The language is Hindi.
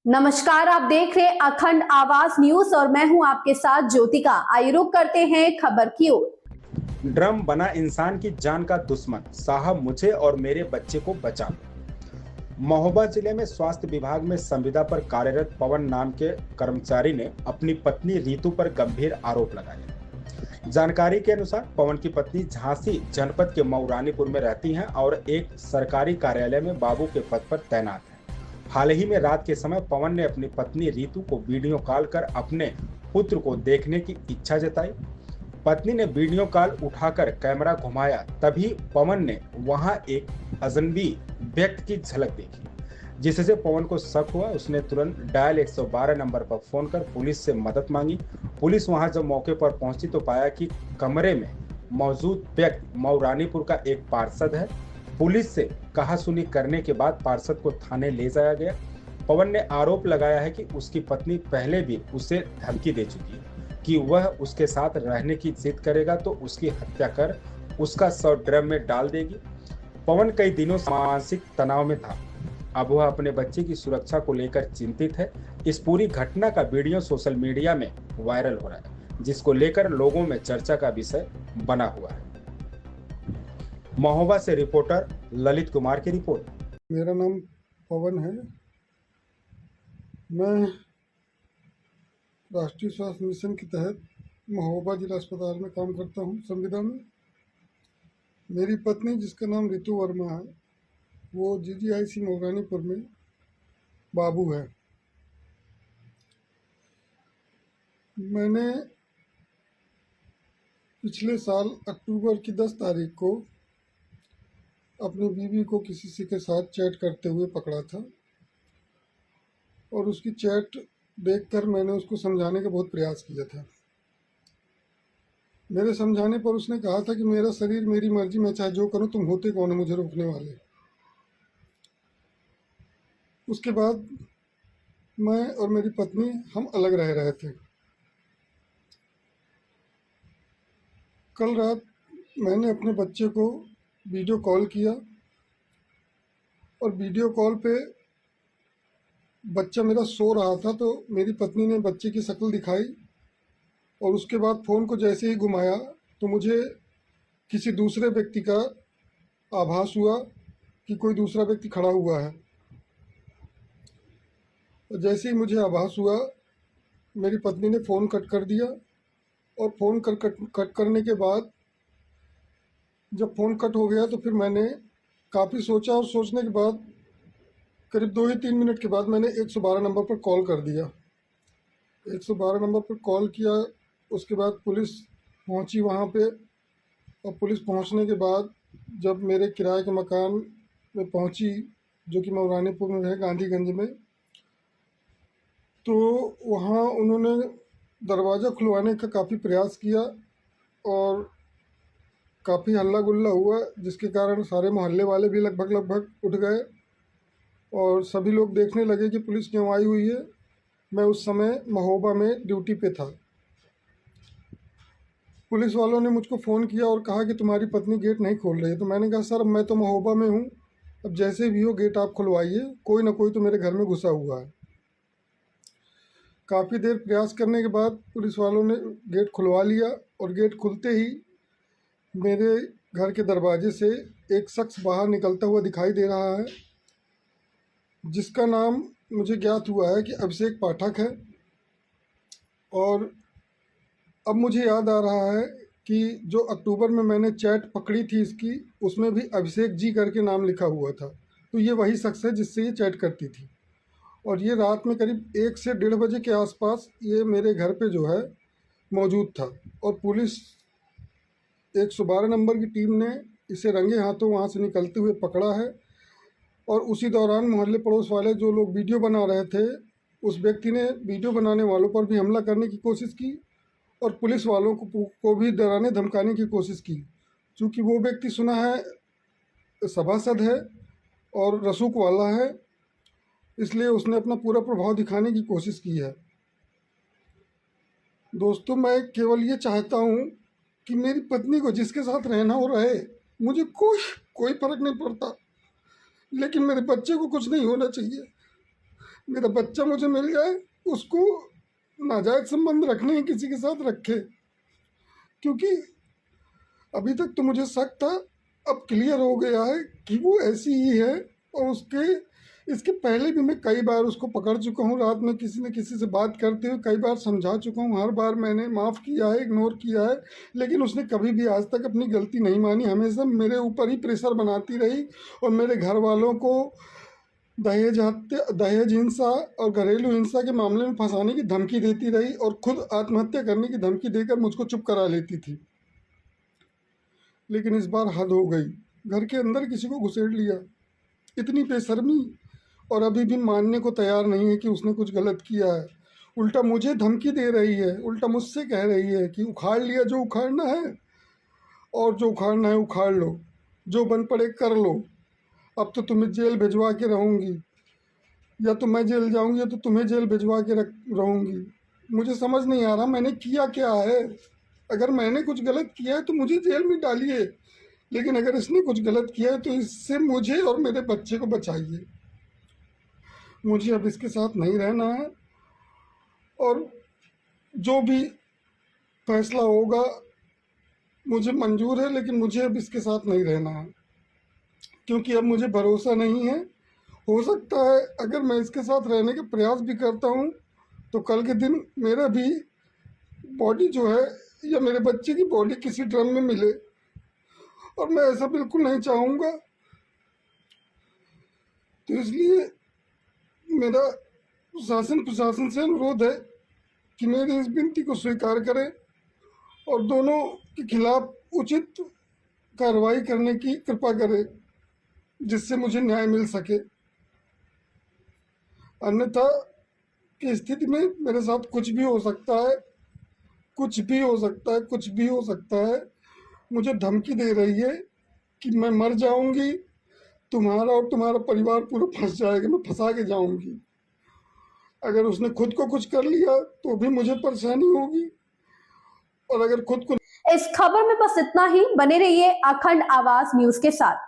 नमस्कार, आप देख रहे हैं अखंड आवाज न्यूज और मैं हूं आपके साथ ज्योतिका। आइए रुक करते हैं खबर की ओर। ड्रम बना इंसान की जान का दुश्मन, साहब मुझे और मेरे बच्चे को बचा लो। महोबा जिले में स्वास्थ्य विभाग में संविदा पर कार्यरत पवन नाम के कर्मचारी ने अपनी पत्नी रीतू पर गंभीर आरोप लगाए। जानकारी के अनुसार पवन की पत्नी झांसी जनपद के मऊरानीपुर में रहती हैं और एक सरकारी कार्यालय में बाबू के पद पर तैनात है। हाल ही में रात के समय पवन ने अपनी पत्नी रीतू को वीडियो कॉल कर अपने पुत्र को देखने की इच्छा जताई। पत्नी ने वीडियो कॉल उठाकर कैमरा घुमाया, तभी पवन ने वहां एक अजनबी व्यक्ति की झलक देखी, जिससे पवन को शक हुआ। उसने तुरंत डायल 112 नंबर पर फोन कर पुलिस से मदद मांगी। पुलिस वहां जब मौके पर पहुंची तो पाया कि कमरे में मौजूद व्यक्ति मऊरानीपुर का एक पार्षद है। पुलिस से कहासुनी करने के बाद पार्षद को थाने ले जाया गया। पवन ने आरोप लगाया है कि उसकी पत्नी पहले भी उसे धमकी दे चुकी है कि वह उसके साथ रहने की जिद करेगा तो उसकी हत्या कर उसका शव ड्रम में डाल देगी। पवन कई दिनों से मानसिक तनाव में था। अब वह अपने बच्चे की सुरक्षा को लेकर चिंतित है। इस पूरी घटना का वीडियो सोशल मीडिया में वायरल हो रहा है, जिसको लेकर लोगों में चर्चा का विषय बना हुआ है। महोबा से रिपोर्टर ललित कुमार की रिपोर्ट। मेरा नाम पवन है। मैं राष्ट्रीय स्वास्थ्य मिशन के तहत महोबा जिला अस्पताल में काम करता हूँ, संविदा में। मेरी पत्नी, जिसका नाम ऋतु वर्मा है, वो जीजीआईसी मऊरानीपुर में बाबू है। मैंने पिछले साल अक्टूबर की 10 तारीख को अपनी बीवी को किसी के साथ चैट करते हुए पकड़ा था और उसकी चैट देखकर मैंने उसको समझाने का बहुत प्रयास किया था। मेरे समझाने पर उसने कहा था कि मेरा शरीर मेरी मर्जी, मैं चाहे जो करूं, तुम होते कौन है मुझे रोकने वाले। उसके बाद मैं और मेरी पत्नी हम अलग रह रहे थे। कल रात मैंने अपने बच्चे को वीडियो कॉल किया और वीडियो कॉल पे बच्चा मेरा सो रहा था, तो मेरी पत्नी ने बच्चे की शक्ल दिखाई और उसके बाद फ़ोन को जैसे ही घुमाया तो मुझे किसी दूसरे व्यक्ति का आभास हुआ कि कोई दूसरा व्यक्ति खड़ा हुआ है। और जैसे ही मुझे आभास हुआ, मेरी पत्नी ने फ़ोन कट कर दिया और फ़ोन कट करने के बाद जब फ़ोन कट हो गया तो फिर मैंने काफ़ी सोचा और सोचने के बाद करीब 2 ही 3 मिनट के बाद मैंने 112 नंबर पर कॉल कर दिया। 112 नंबर पर कॉल किया। उसके बाद पुलिस पहुंची वहां पे और पुलिस पहुंचने के बाद जब मेरे किराए के मकान में पहुंची, जो कि मऊरानीपुर में है, गांधीगंज में, तो वहां उन्होंने दरवाज़ा खुलवाने का काफ़ी प्रयास किया और काफ़ी हल्ला गुल्ला हुआ, जिसके कारण सारे मोहल्ले वाले भी लगभग उठ गए और सभी लोग देखने लगे कि पुलिस क्यों आई हुई है। मैं उस समय महोबा में ड्यूटी पे था। पुलिस वालों ने मुझको फ़ोन किया और कहा कि तुम्हारी पत्नी गेट नहीं खोल रही है। तो मैंने कहा, सर मैं तो महोबा में हूँ, अब जैसे भी हो गेट आप खुलवाइए, कोई ना कोई तो मेरे घर में घुसा हुआ है। काफ़ी देर प्रयास करने के बाद पुलिस वालों ने गेट खुलवा लिया और गेट खुलते ही मेरे घर के दरवाजे से एक शख्स बाहर निकलता हुआ दिखाई दे रहा है, जिसका नाम मुझे ज्ञात हुआ है कि अभिषेक पाठक है। और अब मुझे याद आ रहा है कि जो अक्टूबर में मैंने चैट पकड़ी थी इसकी, उसमें भी अभिषेक जी करके नाम लिखा हुआ था। तो ये वही शख्स है जिससे ये चैट करती थी। और ये रात में करीब 1 से 1:30 बजे के आसपास ये मेरे घर पे जो है मौजूद था और पुलिस 112 नंबर की टीम ने इसे रंगे हाथों वहाँ से निकलते हुए पकड़ा है। और उसी दौरान मोहल्ले पड़ोस वाले जो लोग वीडियो बना रहे थे, उस व्यक्ति ने वीडियो बनाने वालों पर भी हमला करने की कोशिश की और पुलिस वालों को भी डराने धमकाने की कोशिश की। चूँकि वो व्यक्ति सुना है सभासद है और रसूख वाला है, इसलिए उसने अपना पूरा प्रभाव दिखाने की कोशिश की है। दोस्तों, मैं केवल ये चाहता हूँ कि मेरी पत्नी को जिसके साथ रहना हो रहे, मुझे कोई फ़र्क नहीं पड़ता, लेकिन मेरे बच्चे को कुछ नहीं होना चाहिए। मेरा बच्चा मुझे मिल जाए, उसको नाजायज संबंध रखने हैं किसी के साथ रखे, क्योंकि अभी तक तो मुझे शक था, अब क्लियर हो गया है कि वो ऐसी ही है। और इसके पहले भी मैं कई बार उसको पकड़ चुका हूँ, रात में किसी न किसी से बात करते हुए कई बार समझा चुका हूँ, हर बार मैंने माफ़ किया है, इग्नोर किया है, लेकिन उसने कभी भी आज तक अपनी गलती नहीं मानी, हमेशा मेरे ऊपर ही प्रेशर बनाती रही और मेरे घर वालों को दहेज हिंसा और घरेलू हिंसा के मामले में फंसाने की धमकी देती रही और खुद आत्महत्या करने की धमकी देकर मुझको चुप करा लेती थी। लेकिन इस बार हद हो गई, घर के अंदर किसी को घुसेड़ लिया, इतनी बेशर्मी, और अभी भी मानने को तैयार नहीं है कि उसने कुछ गलत किया है। उल्टा मुझे धमकी दे रही है, उल्टा मुझसे कह रही है कि उखाड़ लिया जो उखाड़ना है, और जो उखाड़ना है उखाड़ लो, जो बन पड़े कर लो, अब तो तुम्हें जेल भिजवा के रहूँगी, या तो मैं जेल जाऊँगी या तो तुम्हें जेल भिजवा के रहूँगी। मुझे समझ नहीं आ रहा मैंने किया क्या है। अगर मैंने कुछ गलत किया है तो मुझे जेल में डालिए, लेकिन अगर इसने कुछ गलत किया है तो इससे मुझे और मेरे बच्चे को बचाइए। मुझे अब इसके साथ नहीं रहना है, और जो भी फैसला होगा मुझे मंजूर है, लेकिन मुझे अब इसके साथ नहीं रहना है, क्योंकि अब मुझे भरोसा नहीं है। हो सकता है अगर मैं इसके साथ रहने का प्रयास भी करता हूँ तो कल के दिन मेरा भी बॉडी जो है या मेरे बच्चे की बॉडी किसी ड्रम में मिले, और मैं ऐसा बिल्कुल नहीं चाहूँगा। तो इसलिए मेरा शासन प्रशासन से अनुरोध है कि मेरी इस विनती को स्वीकार करें और दोनों के खिलाफ उचित कार्रवाई करने की कृपा करें, जिससे मुझे न्याय मिल सके। अन्यथा की स्थिति में मेरे साथ कुछ भी हो सकता है, कुछ भी हो सकता है, कुछ भी हो सकता है। मुझे धमकी दे रही है कि मैं मर जाऊंगी, तुम्हारा और तुम्हारा परिवार पूरा फंस जाएगा, मैं फंसा के जाऊंगी। अगर उसने खुद को कुछ कर लिया तो भी मुझे परेशानी होगी, और अगर खुद को। इस खबर में बस इतना ही। बने रहिए अखंड आवाज न्यूज के साथ।